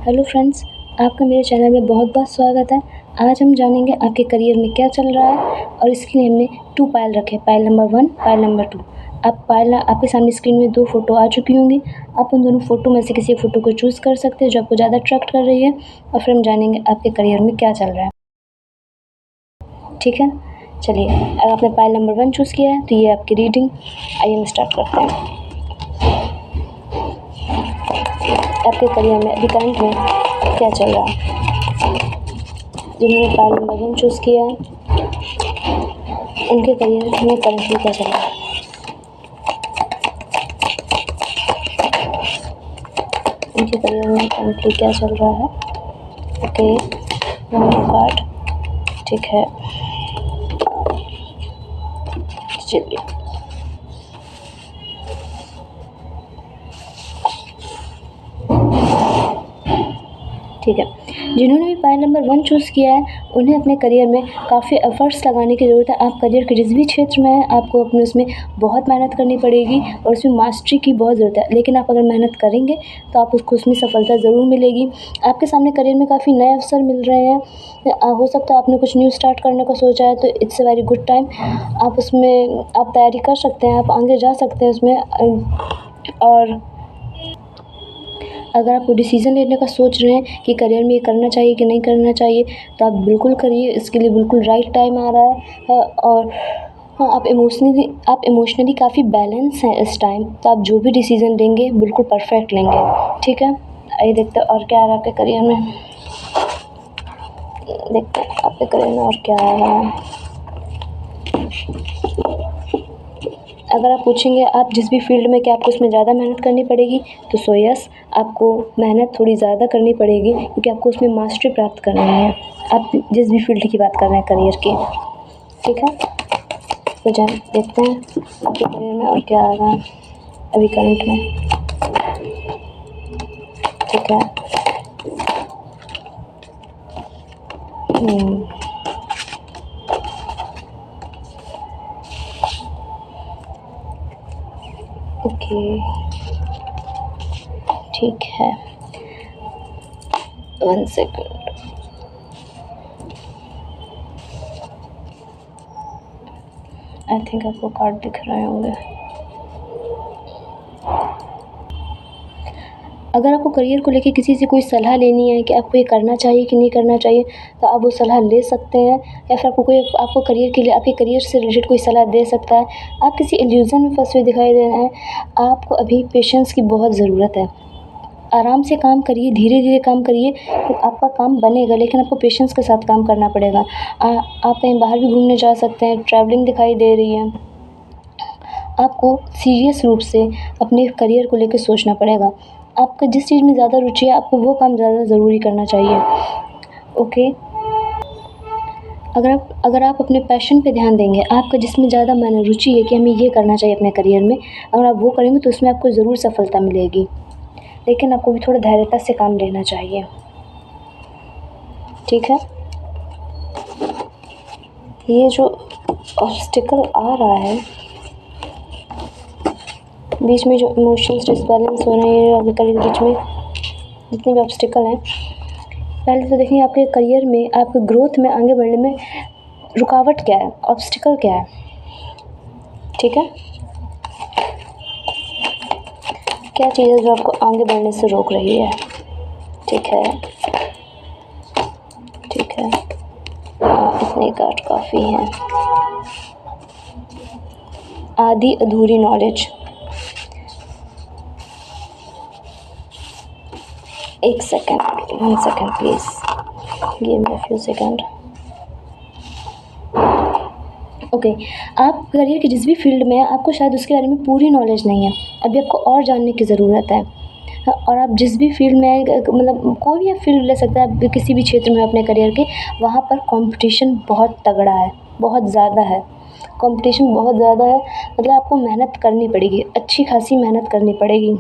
Hello friends, आपका मेरे channel में बहुत बहुत स्वागत है। आज हम जानेंगे आपके करियर में क्या चल रहा है और इसके लिए हमने 2 पायल रखे, पायल नंबर 1, पायल नंबर 2। अब पायल आपके सामने स्क्रीन में 2 फ़ोटो आ चुकी होंगी। आप उन दोनों फ़ोटो में से किसी एक फ़ोटो को चूज़ कर सकते हैं जो आपको ज़्यादा अट्रैक्ट कर रही है और फिर हम जानेंगे आपके करियर में क्या चल रहा है। ठीक है, चलिए अगर आपने पायल नंबर 1 चूज़ किया है तो ये आपकी रीडिंग। आइए हम स्टार्ट करते हैं। आपके करियर में अभी करंट में क्या चल रहा है। जिन्होंने पायल नंबर 1 चूज़ किया है उनके करियर में करंट में क्या चल रहा है। उनके करियर में करंटली क्या चल रहा है। ओके, कार्ड ठीक है, चलिए ठीक है। जिन्होंने भी पायल नंबर 1 चूज़ किया है उन्हें अपने करियर में काफ़ी एफ़र्ट्स लगाने की ज़रूरत है। आप करियर के जिस भी क्षेत्र में हैं आपको अपने उसमें बहुत मेहनत करनी पड़ेगी और उसमें मास्टरी की बहुत ज़रूरत है। लेकिन आप अगर मेहनत करेंगे तो आप उसको उसमें सफलता ज़रूर मिलेगी। आपके सामने करियर में काफ़ी नए अवसर मिल रहे हैं। हो सकता है आपने कुछ न्यू स्टार्ट करने का सोचा है तो it's a very good time. आप उसमें आप तैयारी कर सकते हैं, आप आगे जा सकते हैं उसमें। और अगर आप डिसीज़न लेने का सोच रहे हैं कि करियर में ये करना चाहिए कि नहीं करना चाहिए तो आप बिल्कुल करिए, इसके लिए बिल्कुल राइट टाइम आ रहा है। और हाँ, आप इमोशनली काफ़ी बैलेंस हैं इस टाइम, तो आप जो भी डिसीज़न लेंगे बिल्कुल परफेक्ट लेंगे। ठीक है, आइए देखते हैं और क्या आ रहा है आपके करियर में। देखते हैं आपके करियर में और क्या आ रहा है। अगर आप पूछेंगे आप जिस भी फील्ड में क्या आपको उसमें ज़्यादा मेहनत करनी पड़ेगी तो सो यस, आपको मेहनत थोड़ी ज़्यादा करनी पड़ेगी क्योंकि आपको उसमें मास्टरी प्राप्त करनी है। आप जिस भी फील्ड की बात कर रहे हैं करियर की, ठीक है। तो देखते हैं आपके करियर में और क्या आ रहा है अभी करंट में। ठीक है, ओके ठीक है, 1 सेकंड। आई थिंक आपको कार्ड दिख रहे होंगे। अगर आपको करियर को लेके किसी से कोई सलाह लेनी है कि आपको ये करना चाहिए कि नहीं करना चाहिए तो आप वो सलाह ले सकते हैं, या फिर आपको करियर के लिए आपके करियर से रिलेटेड कोई सलाह दे सकता है। आप किसी इल्यूज़न में फंसे हुए दिखाई दे रहे हैं। आपको अभी पेशेंस की बहुत ज़रूरत है। आराम से काम करिए, धीरे धीरे काम करिए तो आपका काम बनेगा, लेकिन आपको पेशेंस के साथ काम करना पड़ेगा। आप कहीं बाहर भी घूमने जा सकते हैं, ट्रैवलिंग दिखाई दे रही है। आपको सीरियस रूप से अपने करियर को लेकर सोचना पड़ेगा। आपका जिस चीज़ में ज़्यादा रुचि है आपको वो काम ज़्यादा ज़रूरी करना चाहिए। ओके, अगर आप अपने पैशन पे ध्यान देंगे, आपका जिसमें ज़्यादा मन रुचि है कि हमें ये करना चाहिए अपने करियर में, अगर आप वो करेंगे तो उसमें आपको ज़रूर सफलता मिलेगी। लेकिन आपको भी थोड़ा धैर्यता से काम लेना चाहिए। ठीक है, ये जो ऑब्स्टिकल आ रहा है बीच में, जो इमोशंस डिसबैलेंस हो रहे हैं आपके करियर के बीच में, जितने भी ऑब्स्टिकल हैं, पहले तो देखिए आपके करियर में, आपके ग्रोथ में, आगे बढ़ने में रुकावट क्या है, ऑब्स्टिकल क्या है। ठीक है, क्या चीज़ है जो आपको आगे बढ़ने से रोक रही है। ठीक है, ठीक है, इतने कार्ड काफ़ी हैं। आधी अधूरी knowledge. 1 second, 1 second please, give me a few second. Okay, आप करियर के जिस भी फील्ड में हैं आपको शायद उसके बारे में पूरी नॉलेज नहीं है, अभी आपको और जानने की ज़रूरत है। और आप जिस भी फील्ड में मतलब कोई भी आप फील्ड ले सकते हैं, आप किसी भी क्षेत्र में अपने करियर के, वहाँ पर कंपटीशन बहुत तगड़ा है, बहुत ज़्यादा है। कंपटीशन बहुत ज़्यादा है, मतलब आपको मेहनत करनी पड़ेगी, अच्छी खासी मेहनत करनी पड़ेगी।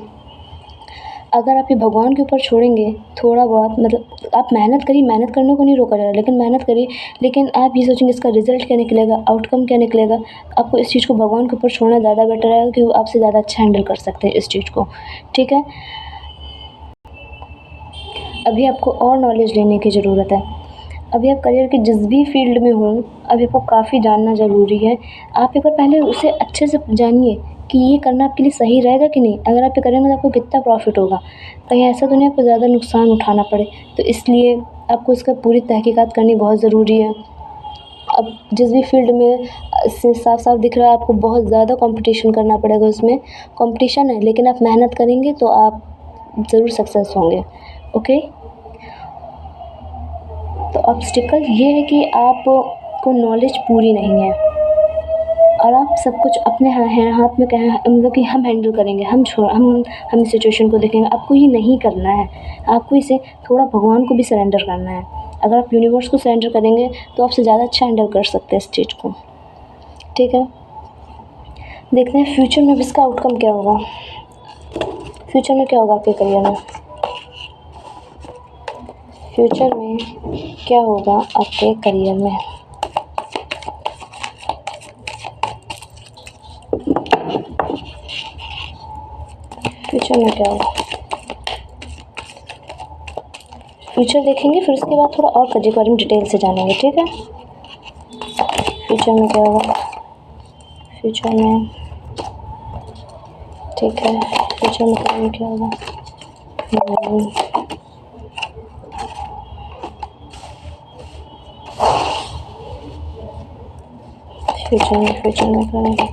अगर आप ये भगवान के ऊपर छोड़ेंगे थोड़ा बहुत, मतलब आप मेहनत करिए, मेहनत करने को नहीं रोका जा रहा, लेकिन मेहनत करिए। लेकिन आप ये सोचेंगे इसका रिज़ल्ट क्या निकलेगा, आउटकम क्या निकलेगा, आपको इस चीज़ को भगवान के ऊपर छोड़ना ज़्यादा बेटर है कि वो आपसे ज़्यादा अच्छा हैंडल कर सकते हैं इस चीज़ को। ठीक है, अभी आपको और नॉलेज लेने की ज़रूरत है। अभी आप करियर के जिस भी फ़ील्ड में हो, अभी आपको काफ़ी जानना ज़रूरी है। आप एक बार पहले उसे अच्छे से जानिए कि ये करना आपके लिए सही रहेगा कि नहीं। अगर आप ये करेंगे तो आपको कितना प्रॉफ़िट होगा। कहीं ऐसा तो नहीं आपको ज़्यादा नुकसान उठाना पड़े। तो इसलिए आपको इसका पूरी तहकीकात करनी बहुत ज़रूरी है। अब जिस भी फ़ील्ड में से साफ-साफ दिख रहा है आपको बहुत ज़्यादा कॉम्पिटिशन करना पड़ेगा उसमें। कॉम्पिटिशन है लेकिन आप मेहनत करेंगे तो आप ज़रूर सक्सेस होंगे। ओके? तो ऑब्स्टिकल ये है कि आपको नॉलेज पूरी नहीं है और आप सब कुछ अपने हाथ में क्या मतलब कि हम हैंडल करेंगे, हम इस सिचुएशन को देखेंगे। आपको ये नहीं करना है, आपको इसे थोड़ा भगवान को भी सरेंडर करना है। अगर आप यूनिवर्स को सरेंडर करेंगे तो आपसे ज़्यादा अच्छा हैंडल कर सकते हैं इस चीज़ को। ठीक है, देखते हैं फ्यूचर में अब इसका आउटकम क्या होगा। फ्यूचर में क्या होगा आपके करियर में, फ्यूचर में क्या होगा आपके करियर में। फ्यूचर में क्या होगा, फ्यूचर देखेंगे फिर उसके बाद थोड़ा और करियर के बारे में डिटेल से जानेंगे। ठीक है, फ्यूचर में क्या होगा, फ्यूचर में ठीक है, फ्यूचर में करियर में क्या होगा। फ्यूचर में करेंगे,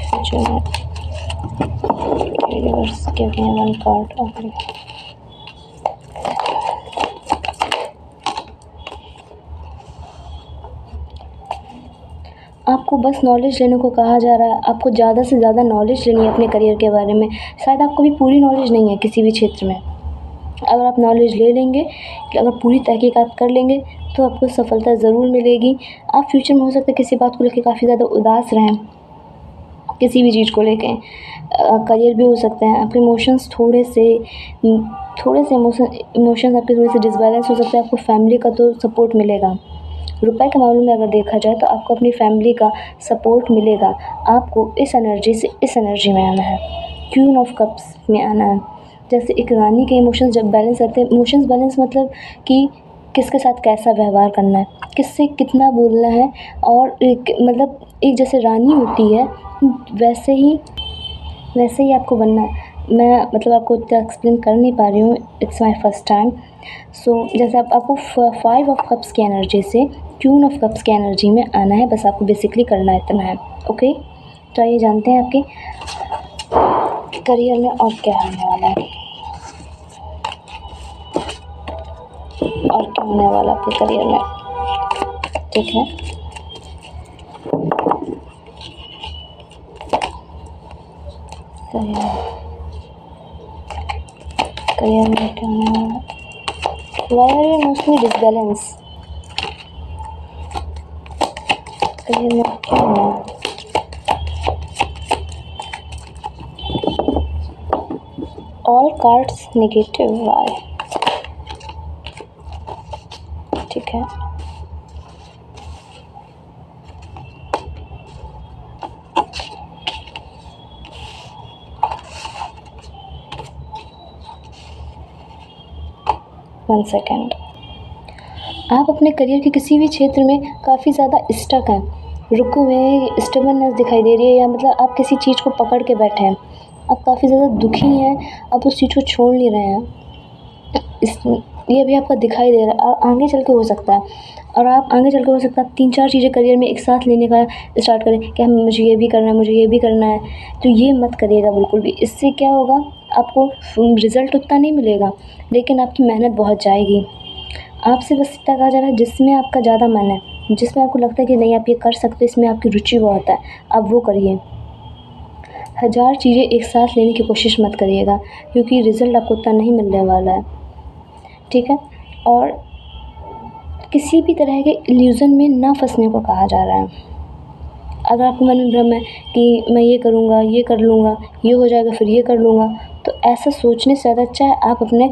फ्यूचर में universe give me one card okay. आपको बस नॉलेज लेने को कहा जा रहा है, आपको ज़्यादा से ज़्यादा नॉलेज लेनी है अपने करियर के बारे में। शायद आपको भी पूरी नॉलेज नहीं है किसी भी क्षेत्र में। अगर आप नॉलेज ले लेंगे, कि अगर पूरी तहकीकात कर लेंगे तो आपको सफलता ज़रूर मिलेगी। आप फ्यूचर में हो सकता है किसी बात को लेकर काफ़ी ज़्यादा उदास रहें, किसी भी चीज़ को लेके। करियर भी हो सकते हैं, आपके इमोशंस थोड़े से इमोशंस आपके थोड़े से डिसबैलेंस हो सकते हैं। आपको फैमिली का तो सपोर्ट मिलेगा। रुपए के मामले में अगर देखा जाए तो आपको अपनी फैमिली का सपोर्ट मिलेगा। आपको इस एनर्जी से इस एनर्जी में आना है, क्वीन ऑफ कप्स में आना है। जैसे एक रानी के इमोशंस जब बैलेंस रहते हैं, इमोशंस बैलेंस मतलब कि किसके साथ कैसा व्यवहार करना है, किससे कितना बोलना है, और मतलब एक जैसे रानी होती है वैसे ही आपको बनना है। मैं मतलब आपको इतना एक्सप्लेन कर नहीं पा रही हूँ, इट्स माय फर्स्ट टाइम। सो जैसे आपको 5 ऑफ कप्स की एनर्जी से क्वीन ऑफ कप्स की एनर्जी में आना है। बस आपको बेसिकली करना इतना है। ओके, तो आइए जानते हैं आपके करियर में और क्या होने वाला है, और क्या होने वाला आपके करियर में। ठीक है, करियर में क्या होने वाला। Why are you mostly disbalance? Career में क्या होने वाला। All cards negative, why? ठीक है, वन सेकेंड। आप अपने करियर के किसी भी क्षेत्र में काफ़ी ज़्यादा स्टक हैं, रुके हुए हैं, स्टबर्ननेस दिखाई दे रही है, या मतलब आप किसी चीज़ को पकड़ के बैठे हैं। आप काफ़ी ज़्यादा दुखी हैं, आप उस चीज़ को छोड़ नहीं रहे हैं। ये भी आपका दिखाई दे रहा है, और आगे चल के हो सकता है, और आप आगे चल के हो सकता है 3-4 चीज़ें करियर में एक साथ लेने का स्टार्ट करें कि हम मुझे ये भी करना है, मुझे ये भी करना है। तो ये मत करिएगा बिल्कुल भी। इससे क्या होगा, आपको रिज़ल्ट उतना नहीं मिलेगा लेकिन आपकी मेहनत बहुत जाएगी। आपसे बस इतना कहा जा रहा है जिसमें आपका ज़्यादा मन है, जिसमें आपको लगता है कि नहीं आप ये कर सकते, इसमें आपकी रुचि बहुत है, आप वो करिए। 1000 चीज़ें एक साथ लेने की कोशिश मत करिएगा क्योंकि रिज़ल्ट आपको उतना नहीं मिलने वाला है। ठीक है, और किसी भी तरह के इल्यूज़न में ना फंसने को कहा जा रहा है। अगर आपके मन में भ्रम है कि मैं ये करूँगा, ये कर लूँगा, ये हो जाएगा, फिर ये कर लूँगा, तो ऐसा सोचने से ज़्यादा अच्छा है आप अपने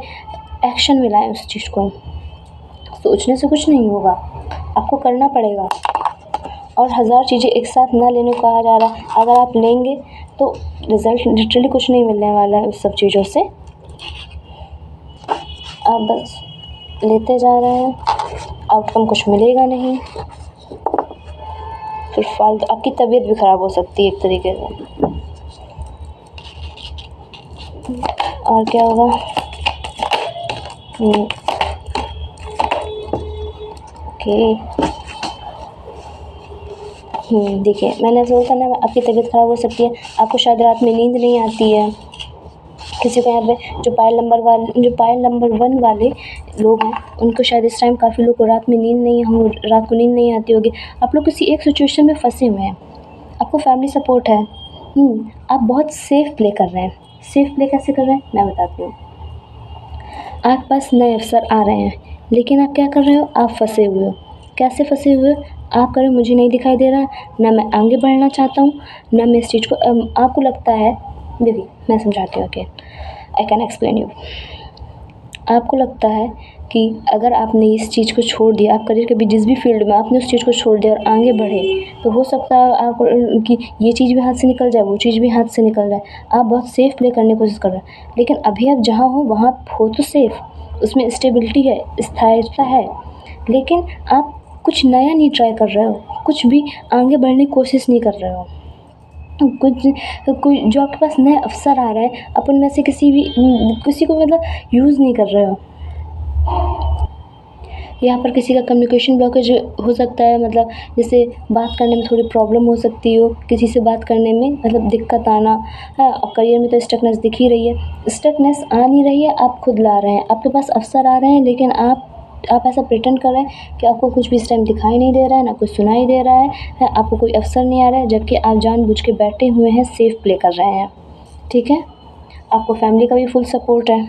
एक्शन में लाएँ उस चीज़ को। सोचने से कुछ नहीं होगा, आपको करना पड़ेगा। और 1000 चीज़ें एक साथ ना लेने को कहा जा रहा है। अगर आप लेंगे तो रिज़ल्ट लिटरली कुछ नहीं मिलने वाला है उस सब चीज़ों से। आप बस लेते जा रहे हैं, आउटकम कुछ मिलेगा नहीं, फिर फालतू आपकी तबीयत भी ख़राब हो सकती है एक तरीके से। और क्या होगा? ओके। देखिए, मैंने ऐसा बोला था ना, आपकी तबीयत ख़राब हो सकती है, आपको शायद रात में नींद नहीं आती है। किसी को यहाँ पे जो पायल नंबर 1 वाले लोग हैं, उनको शायद इस टाइम काफ़ी लोग को रात को नींद नहीं आती होगी। आप लोग किसी एक सिचुएशन में फँसे हुए हैं, आपको फैमिली सपोर्ट है, आप बहुत सेफ़ प्ले कर रहे हैं। सेफ़ प्ले कैसे कर रहे हैं, मैं बताती हूँ। आपके पास नए अवसर आ रहे हैं, लेकिन आप क्या कर रहे हो, आप फँसे हुए हो। कैसे फँसे हुए हो? आप कह रहे हो मुझे नहीं दिखाई दे रहा, ना मैं आगे बढ़ना चाहता हूँ, ना मैं इस चीज़ को आपको लगता है, देखिए मैं समझाती हूँ, okay, I can explain you. आपको लगता है कि अगर आपने इस चीज़ को छोड़ दिया, आप करियर के जिस भी फील्ड में आपने उस चीज़ को छोड़ दिया और आगे बढ़े, तो हो सकता है आप कि ये चीज़ भी हाथ से निकल जाए, वो चीज़ भी हाथ से निकल जाए। आप बहुत सेफ़ प्ले करने की कोशिश कर रहे हैं, लेकिन अभी आप जहाँ हो वहाँ हो तो सेफ़, उसमें स्टेबिलिटी है, स्थायित्व है, लेकिन आप कुछ नया नहीं ट्राई कर रहे हो, कुछ भी आगे बढ़ने की कोशिश नहीं कर रहे हो। कोई जो आपके पास नया अवसर आ रहा है, आप उनमें से किसी को मतलब यूज़ नहीं कर रहे हो। यहाँ पर किसी का कम्युनिकेशन ब्लॉकेज हो सकता है, मतलब जैसे बात करने में थोड़ी प्रॉब्लम हो सकती हो, किसी से बात करने में मतलब दिक्कत आना। हाँ, अब करियर में तो स्टकनेस दिख ही रही है, स्टकनेस आ नहीं रही है, आप खुद ला रहे हैं। आपके पास अवसर आ रहे हैं, लेकिन आप ऐसा प्रिटेंड कर रहे हैं कि आपको कुछ भी इस टाइम दिखाई नहीं दे रहा है, ना कुछ सुनाई दे रहा है, आपको कोई अवसर नहीं आ रहा है, जबकि आप जानबूझ के बैठे हुए हैं, सेफ़ प्ले कर रहे हैं। ठीक है? आपको फैमिली का भी फुल सपोर्ट है,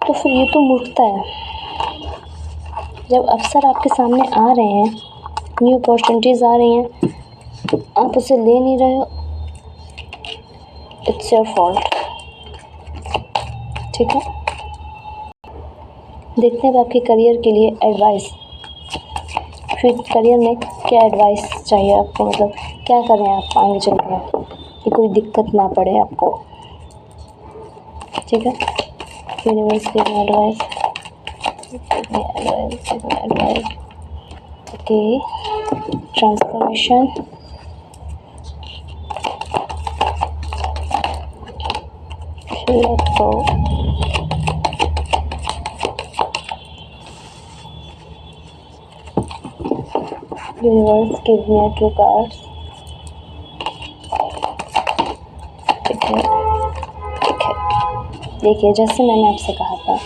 तो फिर ये तो मूर्खता है। जब अवसर आपके सामने आ रहे हैं, न्यू अपॉर्चुनिटीज़ आ रही हैं, आप उसे ले नहीं रहे हो, इट्स योर फॉल्ट। ठीक है? देखते हैं आपके करियर के लिए एडवाइस, फिर करियर में क्या एडवाइस चाहिए आपको, मतलब क्या करें आप आगे चल के कि कोई दिक्कत ना पड़े आपको। ठीक है? यूनिवर्स की advice, okay, transformation, let go, universe give me 2 cards. ठीक है, ठीक है। देखिए, जैसे मैंने आपसे कहा था,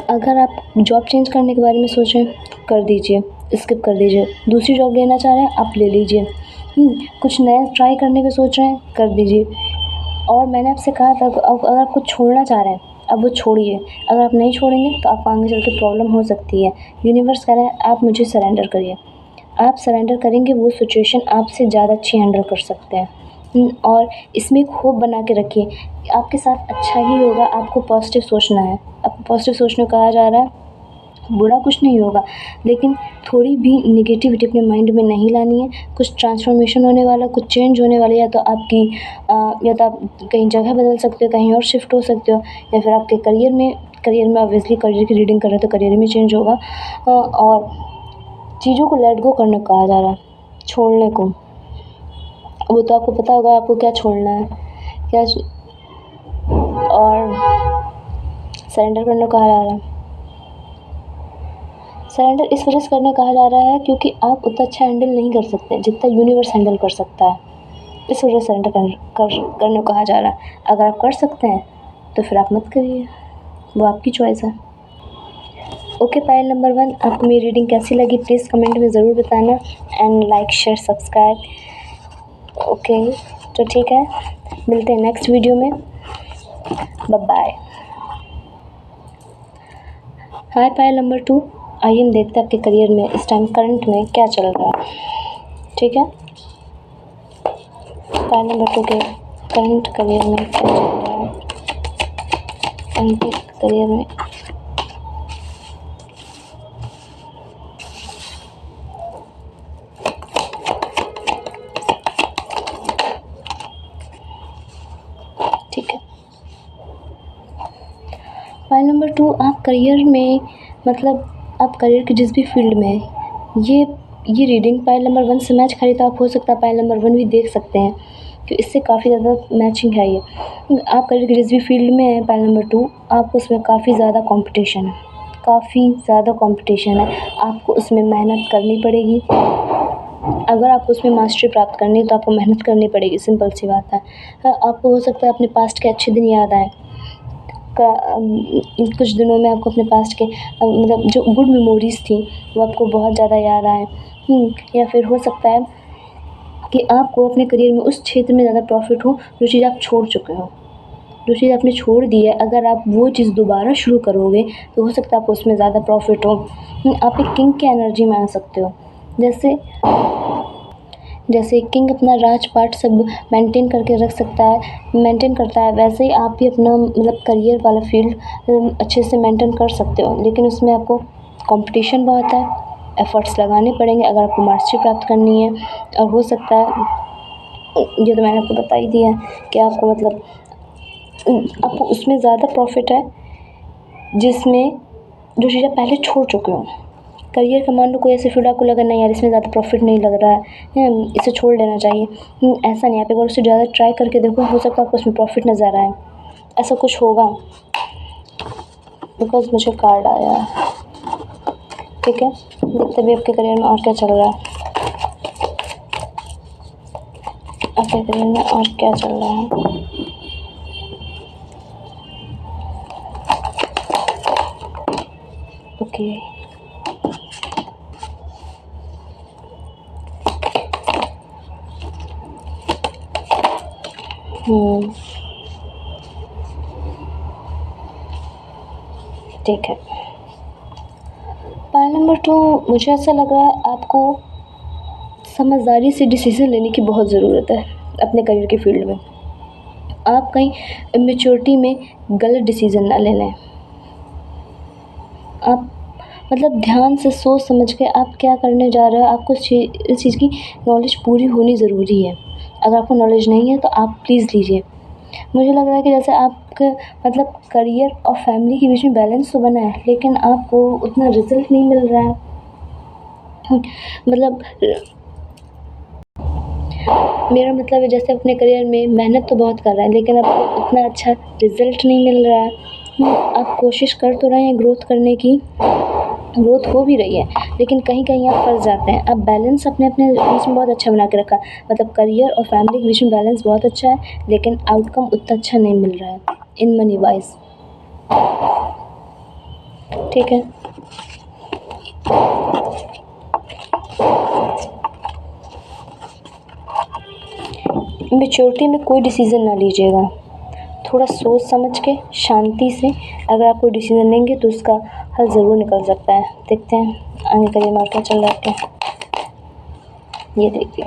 अगर आप जॉब चेंज करने के बारे में सोच रहे हैं, कर दीजिए, स्किप कर दीजिए। दूसरी जॉब लेना चाह रहे हैं, आप ले लीजिए। कुछ नया ट्राई करने की सोच रहे हैं, कर दीजिए। और मैंने आपसे कहा था, अगर आप कुछ छोड़ना चाह रहे हैं, अब वो छोड़िए। अगर आप नहीं छोड़ेंगे तो आपको आगे चल के प्रॉब्लम हो सकती है। यूनिवर्स कह रहा है आप मुझे सरेंडर करिए। आप सरेंडर करेंगे, वो सिचुएशन आपसे ज़्यादा अच्छी हैंडल कर सकते हैं। और इसमें एक होप बना के रखिए, आपके साथ अच्छा ही होगा। आपको पॉजिटिव सोचना है, आपको पॉजिटिव सोचने को कहा जा रहा है। बुरा कुछ नहीं होगा, लेकिन थोड़ी भी नेगेटिविटी अपने माइंड में नहीं लानी है। कुछ ट्रांसफॉर्मेशन होने वाला, कुछ चेंज होने वाला, या तो आप कहीं जगह बदल सकते हो, कहीं और शिफ्ट हो सकते हो, या फिर आपके करियर में ऑब्वियसली करियर की रीडिंग कर रहे हो तो करियर में चेंज होगा। और चीज़ों को लेट गो करने को कहा जा रहा है, छोड़ने को। वो तो आपको पता होगा आपको क्या छोड़ना है, और सरेंडर करने को कहा जा रहा है। सरेंडर इस वजह से करने कहा जा रहा है क्योंकि आप उतना अच्छा हैंडल नहीं कर सकते जितना यूनिवर्स हैंडल कर सकता है। इस वजह से सरेंडर करने को कहा जा रहा है। अगर आप कर सकते हैं तो फिर आप मत करिए, वो आपकी चॉइस है। ओके, पायल नंबर 1, आपको मेरी रीडिंग कैसी लगी प्लीज़ कमेंट में ज़रूर बताना, and like share subscribe. Okay, तो ठीक है, मिलते हैं नेक्स्ट वीडियो में। Bye bye. Hi Payal number 2, आइए हम देखते हैं आपके करियर में इस टाइम करंट में क्या चल रहा है। ठीक है, पायल नंबर 2 के करंट करियर में क्या चल रहा है, करंट करियर में 2, आप करियर में मतलब आप करियर के जिस भी फील्ड में हैं, ये रीडिंग पाइल नंबर 1 से मैच करे तो आप हो सकता है पाइल नंबर 1 भी देख सकते हैं कि इससे काफ़ी ज़्यादा मैचिंग है ये। आप करियर के जिस भी फील्ड में हैं पाइल नंबर 2, आपको उसमें काफ़ी ज़्यादा कॉम्पिटिशन है, काफ़ी ज़्यादा कॉम्पिटिशन है। आपको उसमें मेहनत करनी पड़ेगी। अगर आपको उसमें मास्टरी प्राप्त करनी है तो आपको मेहनत करनी पड़ेगी, सिंपल सी बात है। आपको हो सकता है अपने पास्ट के अच्छे दिन याद आएँ। इन कुछ दिनों में आपको अपने पास्ट के मतलब जो गुड मेमोरीज़ थी वो आपको बहुत ज़्यादा याद आएँ। या फिर हो सकता है कि आपको अपने करियर में उस क्षेत्र में ज़्यादा प्रॉफ़िट हो जो चीज़ आप छोड़ चुके हो। जो चीज़ आपने छोड़ दी है, अगर आप वो चीज़ दोबारा शुरू करोगे तो हो सकता है आपको उसमें ज़्यादा प्रॉफ़िट हो। आप एक किंग की एनर्जी में आ सकते हो। जैसे किंग अपना राजपाट सब मेंटेन करके रख सकता है, मेंटेन करता है, वैसे ही आप भी अपना मतलब करियर वाला फील्ड अच्छे से मेंटेन कर सकते हो। लेकिन उसमें आपको कॉम्पिटिशन बहुत है, एफ़र्ट्स लगाने पड़ेंगे अगर आपको मास्टरी प्राप्त करनी है। और हो सकता है, ये तो मैंने आपको बता ही दिया है कि आपको मतलब आपको उसमें ज़्यादा प्रॉफ़िट है जिसमें जो चीज़ आप पहले छोड़ चुके हो। करियर का मान लो कोई ऐसे फील्ड आपको लगा नहीं यार इसमें ज़्यादा प्रॉफ़िट नहीं लग रहा है, इसे छोड़ देना चाहिए। ऐसा नहीं, आप एक बार उससे ज़्यादा ट्राई करके देखो, हो सकता है आपको उसमें प्रॉफ़िट नज़र आए। ऐसा कुछ होगा बिकॉज़ मुझे कार्ड आया है। ठीक है, देखते भी आपके करियर में और क्या चल रहा है। आपके करियर में और क्या चल रहा है। ओके, ठीक है। पाइल नंबर 2, मुझे ऐसा लग रहा है आपको समझदारी से डिसीज़न लेने की बहुत ज़रूरत है अपने करियर के फील्ड में। आप कहीं इमैच्योरिटी में गलत डिसीज़न ना ले लें। आप मतलब ध्यान से सोच समझ के आप क्या करने जा रहे हो, आपको इस चीज़ की नॉलेज पूरी होनी ज़रूरी है। अगर आपको नॉलेज नहीं है तो आप प्लीज़ लीजिए। मुझे लग रहा है कि जैसे आपके मतलब करियर और फैमिली के बीच में बैलेंस तो बना है, लेकिन आपको उतना रिज़ल्ट नहीं मिल रहा है। मतलब मेरा मतलब है जैसे अपने करियर में मेहनत तो बहुत कर रहे हैं लेकिन आपको उतना अच्छा रिज़ल्ट नहीं मिल रहा है। आप कोशिश कर तो रहे हैं ग्रोथ करने की, ग्रोथ हो भी रही है, लेकिन कहीं-कहीं आप फँस जाते हैं। आप बैलेंस अपने-अपने बीच में बहुत अच्छा बना के रखा है। मतलब करियर और फैमिली के बीच में बैलेंस बहुत अच्छा है, लेकिन आउटकम उतना अच्छा नहीं मिल रहा है इन मनी वाइज़। ठीक है? मैच्योरिटी में कोई डिसीज़न ना लीजिएगा। थोड़ा सोच समझ के शांति से अगर आप कोई डिसीज़न लेंगे तो उसका हल ज़रूर निकल सकता है। देखते हैं आगे करियर में और क्या चल रहा है आपके। ये देखिए,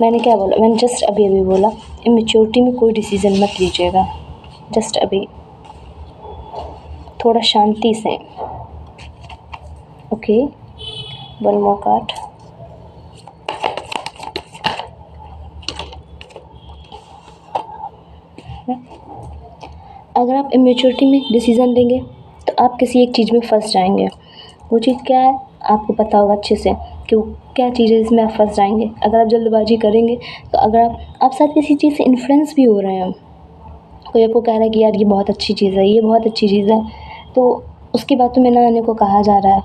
मैंने क्या बोला, मैंने जस्ट अभी बोला इमैच्योरिटी में कोई डिसीज़न मत लीजिएगा। जस्ट अभी थोड़ा शांति से। Okay, one more card. अगर आप इमैच्योरिटी में डिसीज़न लेंगे तो आप किसी एक चीज़ में फँस जाएंगे। वो चीज़ क्या है आपको पता होगा अच्छे से कि वो क्या चीज़ है जिसमें आप फँस जाएंगे। अगर आप जल्दबाजी करेंगे तो अगर आप शायद किसी चीज़ से इन्फ्लुएंस भी हो रहे हैं, कोई आपको कह रहा है कि यार ये बहुत अच्छी चीज़ है, ये बहुत अच्छी चीज़ है, तो उसकी बातों में ना आने को कहा जा रहा है।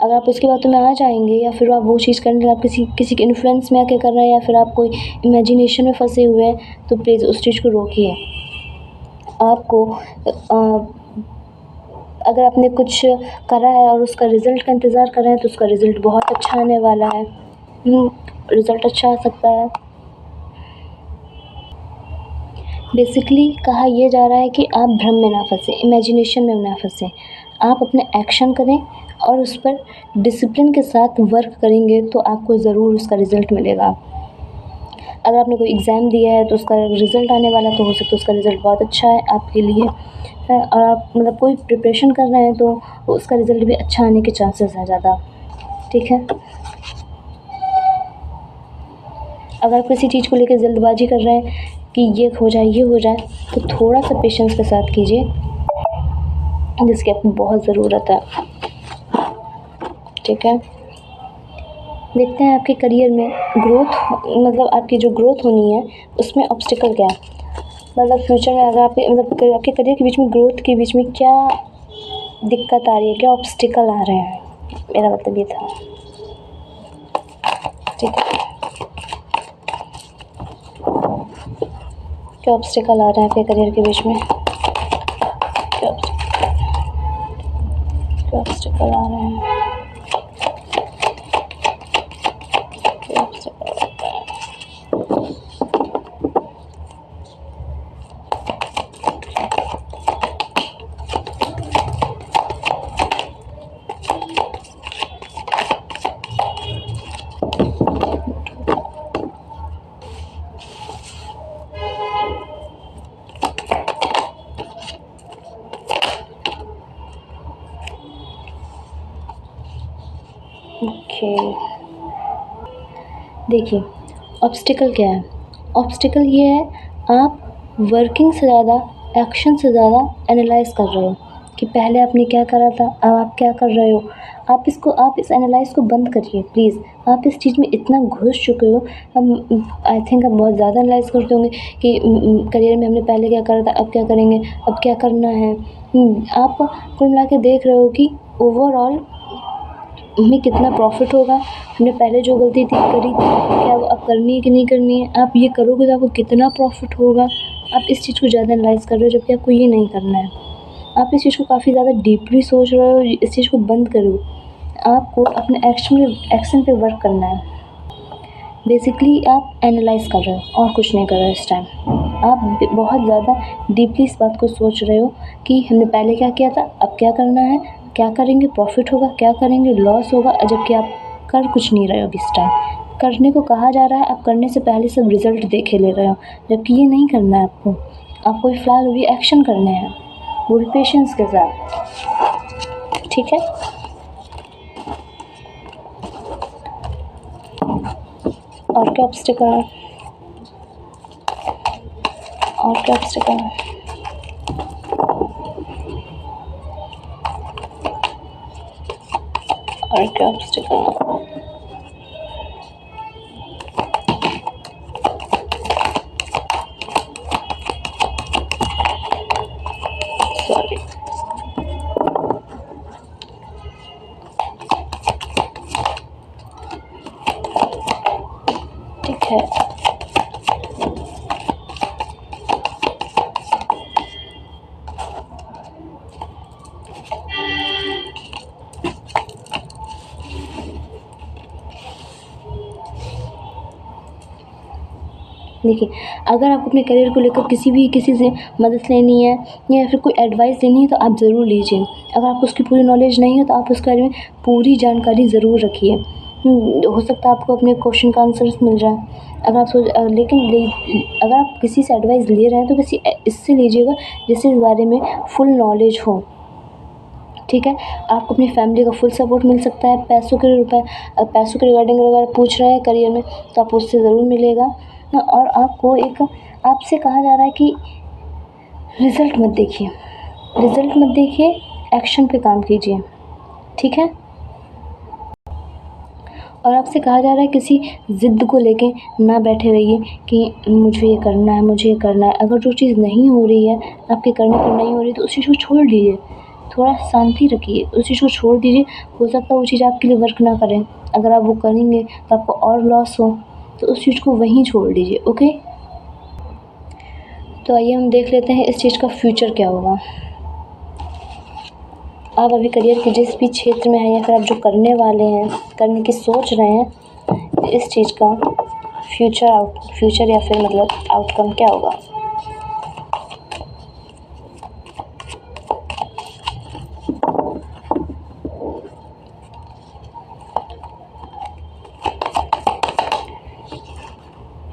अगर आप उसकी बातों में आ जाएंगे या फिर आप वो चीज़ करने के आप किसी के इन्फ्लुएंस में आके कर रहे हैं या फिर आप कोई इमेजिनेशन में फंसे हुए हैं, तो प्लीज़ उस चीज़ को रोकिए। आपको अगर आपने कुछ करा है और उसका रिज़ल्ट का इंतज़ार कर रहे हैं तो उसका रिज़ल्ट बहुत अच्छा आने वाला है। रिज़ल्ट अच्छा आ सकता है। बेसिकली कहा ये जा रहा है कि आप भ्रम में ना फंसें, इमेजिनेशन में ना फंसें। आप अपने एक्शन करें और उस पर डिसिप्लिन के साथ वर्क करेंगे तो आपको ज़रूर उसका रिज़ल्ट मिलेगा। अगर आपने कोई एग्ज़ाम दिया है तो उसका रिज़ल्ट आने वाला है तो हो सकता है उसका रिज़ल्ट बहुत अच्छा है आपके लिए। और आप मतलब कोई प्रिपरेशन कर रहे हैं तो उसका रिज़ल्ट भी अच्छा आने के चांसेस हैं ज़्यादा। ठीक है? अगर आप किसी चीज़ को लेकर जल्दबाजी कर रहे हैं कि ये हो जाए तो थोड़ा सा पेशेंस के साथ कीजिए। जिसकी आपको बहुत ज़रूरत है। ठीक है, देखते हैं आपके करियर में ग्रोथ, मतलब आपकी जो ग्रोथ होनी है उसमें ऑब्स्टिकल क्या है। मतलब फ्यूचर में अगर आपके करियर के बीच में, ग्रोथ के बीच में क्या दिक्कत आ रही है, क्या ऑब्स्टिकल आ रहे हैं, मेरा मतलब ये था। ठीक है, क्या ऑब्स्टिकल आ रहा है आपके करियर के बीच में, क्या ऑब्स्टिकल आ रहे हैं, क्या ऑब्स्टिकल आ रहा है। ओके, देखिए ऑब्स्टिकल क्या है। ऑब्स्टिकल ये है, आप वर्किंग से ज़्यादा, एक्शन से ज़्यादा एनालाइज कर रहे हो कि पहले आपने क्या करा था, अब आप क्या कर रहे हो। आप इस एनालाइज को बंद करिए प्लीज़। आप इस चीज़ में इतना घुस चुके हो, हम आई थिंक आप बहुत ज़्यादा एनालाइज करते होंगे कि करियर में हमने पहले क्या करा था, अब क्या करेंगे, अब क्या करना है। आप कुल मिला के देख रहे हो कि ओवरऑल हमें कितना प्रॉफिट होगा, हमने पहले जो गलती करी थी क्या अब करनी है कि नहीं करनी है, आप ये करोगे तो आपको कितना प्रॉफिट होगा। आप इस चीज़ को ज़्यादा एनालाइज़ कर रहे हो, जबकि आपको ये नहीं करना है। आप इस चीज़ को काफ़ी ज़्यादा डीपली सोच रहे हो, इस चीज़ को बंद करो। आपको अपने एक्शन पे वर्क करना है। बेसिकली आप एनालाइज़ कर रहे हो और कुछ नहीं कर रहे हो इस टाइम। आप बहुत ज़्यादा डीपली इस बात को सोच रहे हो कि हमने पहले क्या किया था, अब क्या करना है, क्या करेंगे, प्रॉफिट होगा, क्या करेंगे, लॉस होगा, जबकि आप कर कुछ नहीं रहे हो अभी इस टाइम। करने को कहा जा रहा है, आप करने से पहले सब रिज़ल्ट देखे ले रहे हो, जबकि ये नहीं करना है आपको। आपको फ़िलहाल अभी एक्शन करने हैं, वो भी पेशेंस के साथ। ठीक है, और क्या ऑब्स्टिकल है, और क्या ऑब्स्टिकल है, और क्या ऑब्स्टिकल है। सॉरी, ठीक है, देखिए अगर आपको अपने करियर को लेकर किसी से मदद लेनी है या फिर कोई एडवाइस लेनी है तो आप ज़रूर लीजिए। अगर आपको उसकी पूरी नॉलेज नहीं है तो आप उसके बारे में पूरी जानकारी ज़रूर रखिए। हो सकता है आपको अपने क्वेश्चन का आंसर्स मिल जाए। अगर आप अगर आप किसी से एडवाइस ले रहे हैं तो किसी इससे लीजिएगा जिससे इस बारे में फुल नॉलेज हो। ठीक है, आपको अपनी फैमिली का फुल सपोर्ट मिल सकता है। पैसों के रिगार्डिंग अगर आप पूछ रहे हैं करियर में तो आपको उससे ज़रूर मिलेगा। और आपसे कहा जा रहा है कि रिज़ल्ट मत देखिए, एक्शन पे काम कीजिए। ठीक है, और आपसे कहा जा रहा है किसी ज़िद को लेके ना बैठे रहिए कि मुझे ये करना है। अगर जो चीज़ नहीं हो रही है, आपके करने पर नहीं हो रही तो उस चीज़ को छोड़ दीजिए। थोड़ा शांति रखिए, उस चीज़ को छोड़ दीजिए। हो सकता है वो चीज़ आपके लिए वर्क ना करे। अगर आप वो करेंगे तो आपको और लॉस हो, तो उस चीज़ को वहीं छोड़ दीजिए। ओके, तो आइए हम देख लेते हैं इस चीज़ का फ्यूचर क्या होगा। आप अभी करियर के जिस भी क्षेत्र में हैं या फिर आप जो करने वाले हैं, करने की सोच रहे हैं, इस चीज़ का फ्यूचर या फिर मतलब आउटकम क्या होगा।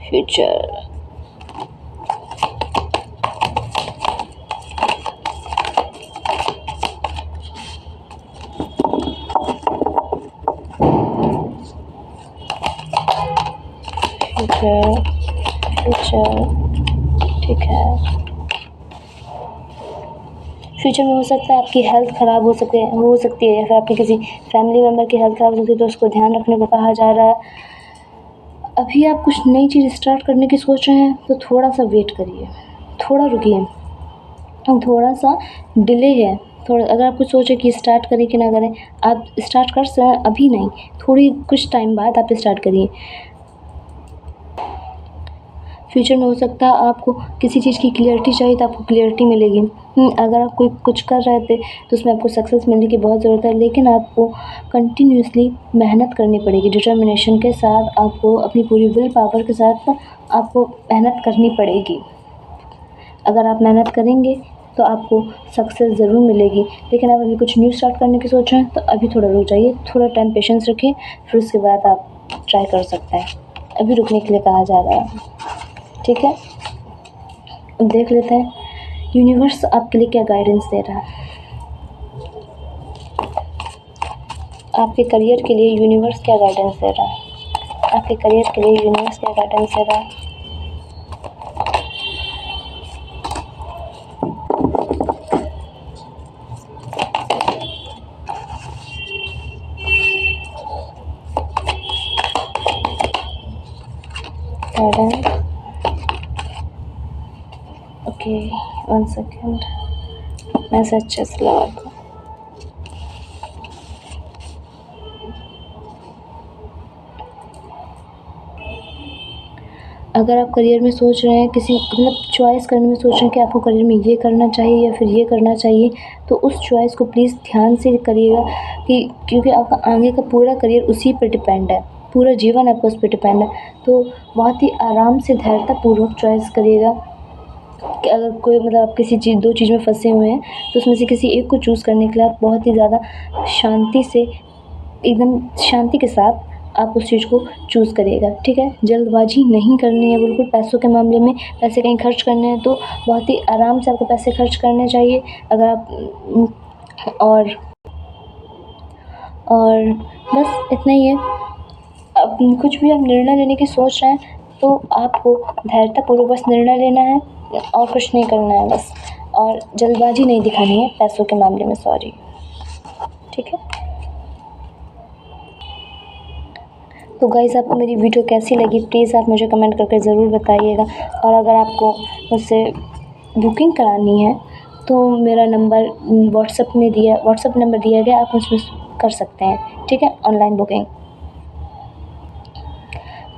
फ्यूचर फ्यूचर ठीक है, फ्यूचर में हो सकता है आपकी हेल्थ ख़राब हो सकती है या फिर आपके किसी फैमिली मेम्बर की हेल्थ ख़राब हो सकती है, तो उसको ध्यान रखने को कहा जा रहा है। अभी आप कुछ नई चीज़ स्टार्ट करने की सोच रहे हैं तो थोड़ा सा वेट करिए, थोड़ा रुकिए, थोड़ा सा डिले है। थोड़ा अगर आप कुछ सोचें कि स्टार्ट करें कि ना करें, आप स्टार्ट कर स अभी नहीं, थोड़ी कुछ टाइम बाद आप स्टार्ट करिए। फ्यूचर में हो सकता है आपको किसी चीज़ की क्लियरिटी चाहिए तो आपको क्लियरिटी मिलेगी। अगर आप कोई कुछ कर रहे थे तो उसमें आपको सक्सेस मिलने की बहुत ज़रूरत है, लेकिन आपको कंटिन्यूअसली मेहनत करनी पड़ेगी। डिटर्मिनेशन के साथ आपको अपनी पूरी विल पावर के साथ आपको मेहनत करनी पड़ेगी। अगर आप मेहनत करेंगे तो आपको सक्सेस ज़रूर मिलेगी। लेकिन आप अभी कुछ न्यू स्टार्ट करने की सोच रहे हैं तो अभी थोड़ा रुक जाइए, थोड़ा टाइम पेशेंस रखिए, फिर उसके बाद आप ट्राई कर सकते हैं। अभी रुकने के लिए कहा जा रहा है, ठीक है। अब देख लेते हैं यूनिवर्स आपके लिए क्या गाइडेंस दे रहा है। आपके करियर के लिए यूनिवर्स क्या गाइडेंस दे रहा है। आपके करियर के लिए यूनिवर्स क्या गाइडेंस दे रहा है। गाइडेंस, ओके, 1 सेकेंड, मैसेज चेस लगा। अगर आप करियर में सोच रहे हैं किसी मतलब चॉइस करने में सोच रहे हैं कि आपको करियर में ये करना चाहिए या फिर ये करना चाहिए, तो उस चॉइस को प्लीज़ ध्यान से करिएगा कि क्योंकि आपका आगे का पूरा करियर उसी पे डिपेंड है, पूरा जीवन आपका उस पे डिपेंड है। तो बहुत ही आराम से धैर्यतापूर्वक चॉइस करिएगा कि अगर कोई मतलब आप किसी चीज़ 2 चीज़ में फँसे हुए हैं तो उसमें से किसी एक को चूज़ करने के लिए आप बहुत ही ज़्यादा शांति से, एकदम शांति के साथ आप उस चीज़ को चूज़ करिएगा, ठीक है। जल्दबाजी नहीं करनी है बिल्कुल। पैसों के मामले में पैसे कहीं खर्च करने हैं तो बहुत ही आराम से आपको पैसे खर्च करने चाहिए। अगर आप और बस इतना ही है। अब कुछ भी आप निर्णय लेने की सोच रहे हैं तो आपको धैर्यतापूर्वक बस निर्णय लेना है और कुछ नहीं करना है बस, और जल्दबाजी नहीं दिखानी है पैसों के मामले में, सॉरी, ठीक है। तो गाइस आपको मेरी वीडियो कैसी लगी प्लीज़ आप मुझे कमेंट करके ज़रूर बताइएगा। और अगर आपको मुझसे बुकिंग करानी है तो मेरा नंबर व्हाट्सएप नंबर दिया गया, आप मुझसे कर सकते हैं, ठीक है, online booking.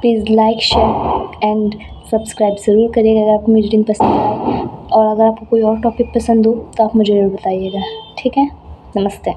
Please like share and subscribe ज़रूर करिएगा अगर आपको मेरी रीडिंग पसंद आए, और अगर आपको कोई और टॉपिक पसंद हो तो आप मुझे ज़रूर बताइएगा, ठीक है। नमस्ते।